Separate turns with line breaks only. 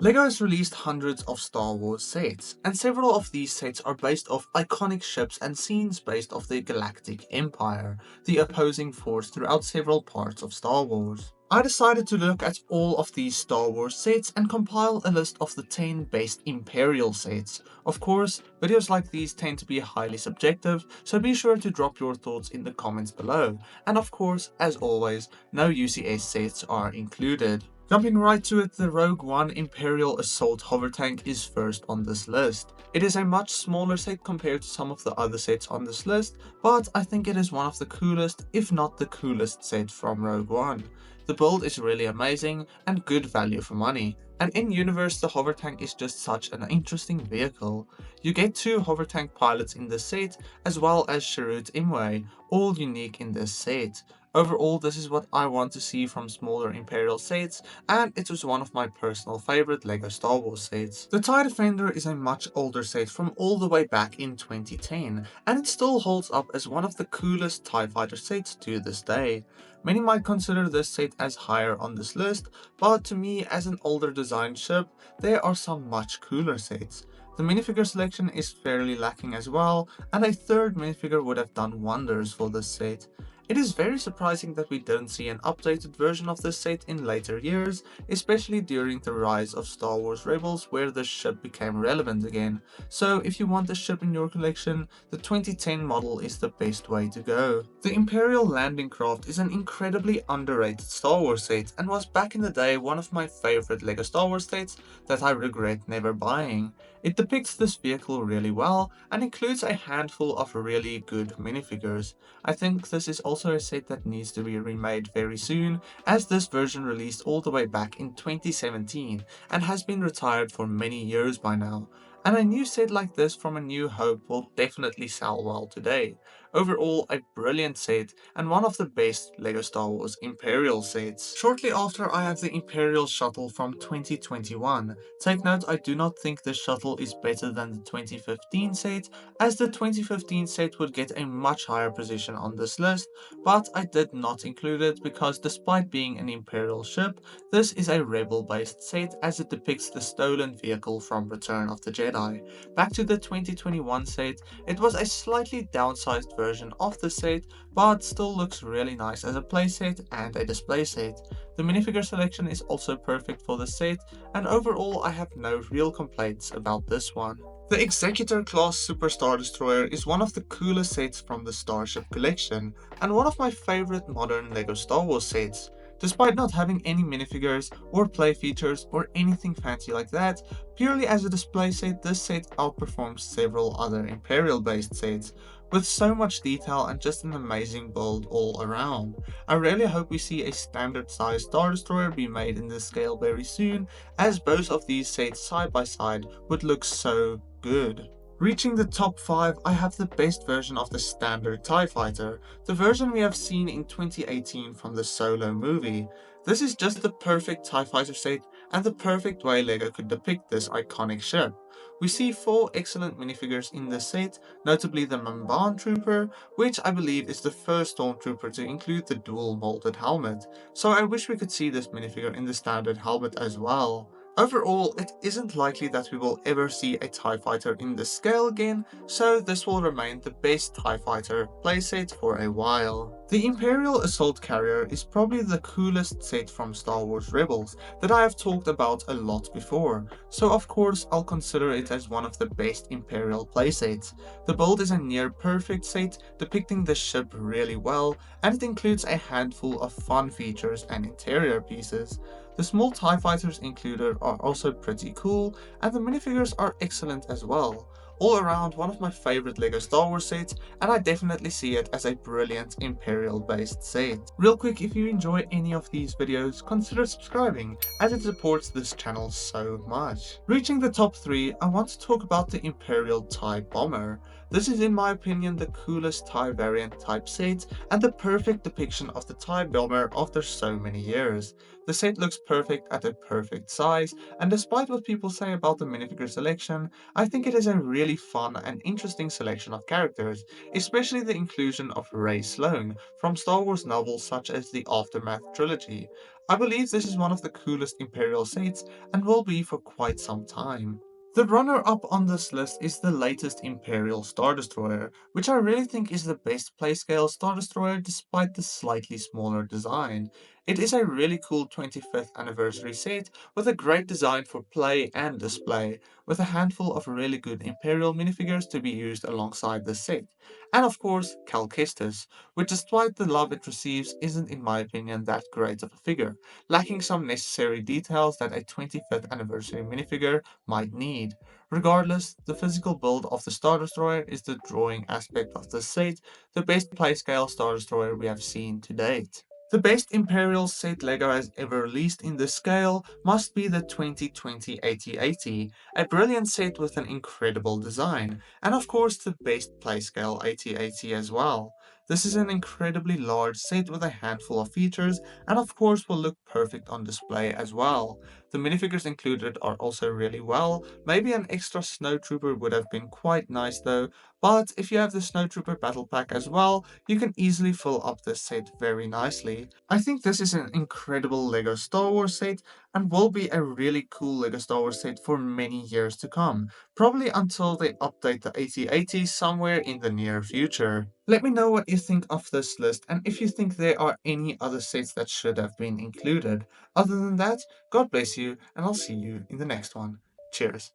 LEGO has released hundreds of Star Wars sets, and several of these sets are based off iconic ships and scenes based off the Galactic Empire, the opposing force throughout several parts of Star Wars. I decided to look at all of these Star Wars sets and compile a list of the 10 best Imperial sets. Of course, videos like these tend to be highly subjective, so be sure to drop your thoughts in the comments below. And of course, as always, no UCS sets are included. Jumping right to it, the Rogue One Imperial Assault Hover Tank is first on this list. It is a much smaller set compared to some of the other sets on this list, but I think it is one of the coolest, if not the coolest set from Rogue One. The build is really amazing and good value for money. And in universe, the hover tank is just such an interesting vehicle. You get 2 hover tank pilots in this set, as well as Chirrut Imwe, all unique in this set. Overall, this is what I want to see from smaller Imperial sets, and it was one of my personal favorite LEGO Star Wars sets. The TIE Defender is a much older set from all the way back in 2010, and it still holds up as one of the coolest TIE Fighter sets to this day. Many might consider this set as higher on this list, but to me, as an older design ship, there are some much cooler sets. The minifigure selection is fairly lacking as well, and a third minifigure would have done wonders for this set. It is very surprising that we didn't see an updated version of this set in later years, especially during the rise of Star Wars Rebels where the ship became relevant again. So if you want the ship in your collection, the 2010 model is the best way to go. The Imperial Landing Craft is an incredibly underrated Star Wars set and was back in the day one of my favorite LEGO Star Wars sets that I regret never buying. It depicts this vehicle really well and includes a handful of really good minifigures. I think this is also a set that needs to be remade very soon, as this version released all the way back in 2017 and has been retired for many years by now. And a new set like this from A New Hope will definitely sell well today. Overall, a brilliant set and one of the best LEGO Star Wars Imperial sets. Shortly after, I have the Imperial Shuttle from 2021. Take note, I do not think the shuttle is better than the 2015 set, as the 2015 set would get a much higher position on this list, but I did not include it because despite being an Imperial ship, this is a Rebel based set as it depicts the stolen vehicle from Return of the Jedi. Back to the 2021 set, it was a slightly downsized version of the set, but still looks really nice as a playset and a display set. The minifigure selection is also perfect for the set, and overall I have no real complaints about this one. The Executor class Super Star Destroyer is one of the coolest sets from the Starship collection, and one of my favorite modern LEGO Star Wars sets. Despite not having any minifigures or play features or anything fancy like that, purely as a display set, this set outperforms several other Imperial based sets, with so much detail and just an amazing build all around. I really hope we see a standard size Star Destroyer be made in this scale very soon, as both of these sets side by side would look so good. Reaching the top 5, I have the best version of the standard TIE Fighter, the version we have seen in 2018 from the Solo movie. This is just the perfect TIE Fighter set and the perfect way LEGO could depict this iconic ship. We see 4 excellent minifigures in the set, notably the Mumban Trooper, which I believe is the first Stormtrooper to include the dual molded helmet, so I wish we could see this minifigure in the standard helmet as well. Overall, it isn't likely that we will ever see a TIE Fighter in this scale again, so this will remain the best TIE Fighter playset for a while. The Imperial Assault Carrier is probably the coolest set from Star Wars Rebels that I have talked about a lot before, so of course I'll consider it as one of the best Imperial playsets. The build is a near perfect set, depicting the ship really well, and it includes a handful of fun features and interior pieces. The small TIE fighters included are also pretty cool, and the minifigures are excellent as well. All around, one of my favorite LEGO Star Wars sets, and I definitely see it as a brilliant Imperial based set. Real quick, if you enjoy any of these videos, consider subscribing, as it supports this channel so much. Reaching the top 3, I want to talk about the Imperial TIE Bomber. This is in my opinion the coolest TIE variant type set, and the perfect depiction of the TIE Bomber after so many years. The set looks perfect at a perfect size, and despite what people say about the minifigure selection, I think it is a really fun and interesting selection of characters, especially the inclusion of Ray Sloan from Star Wars novels such as the Aftermath trilogy. I believe this is one of the coolest Imperial sets and will be for quite some time. The runner-up on this list is the latest Imperial Star Destroyer, which I really think is the best playscale Star Destroyer despite the slightly smaller design. It is a really cool 25th anniversary set with a great design for play and display, with a handful of really good Imperial minifigures to be used alongside the set. And of course, Cal Kestis, which despite the love it receives isn't in my opinion that great of a figure, lacking some necessary details that a 25th anniversary minifigure might need. Regardless, the physical build of the Star Destroyer is the drawing aspect of the set, the best playscale Star Destroyer we have seen to date. The best Imperial set LEGO has ever released in this scale must be the 2020 8080, a brilliant set with an incredible design, and of course the best playscale 8080 as well. This is an incredibly large set with a handful of features, and of course will look perfect on display as well. The minifigures included are also really well. Maybe an extra snowtrooper would have been quite nice though, but if you have the snowtrooper battle pack as well, you can easily fill up this set very nicely. I think this is an incredible LEGO Star Wars set and will be a really cool LEGO Star Wars set for many years to come, probably until they update the 8080 somewhere in the near future. Let me know what you think of this list and if you think there are any other sets that should have been included. Other than that, God bless you, and I'll see you in the next one. Cheers.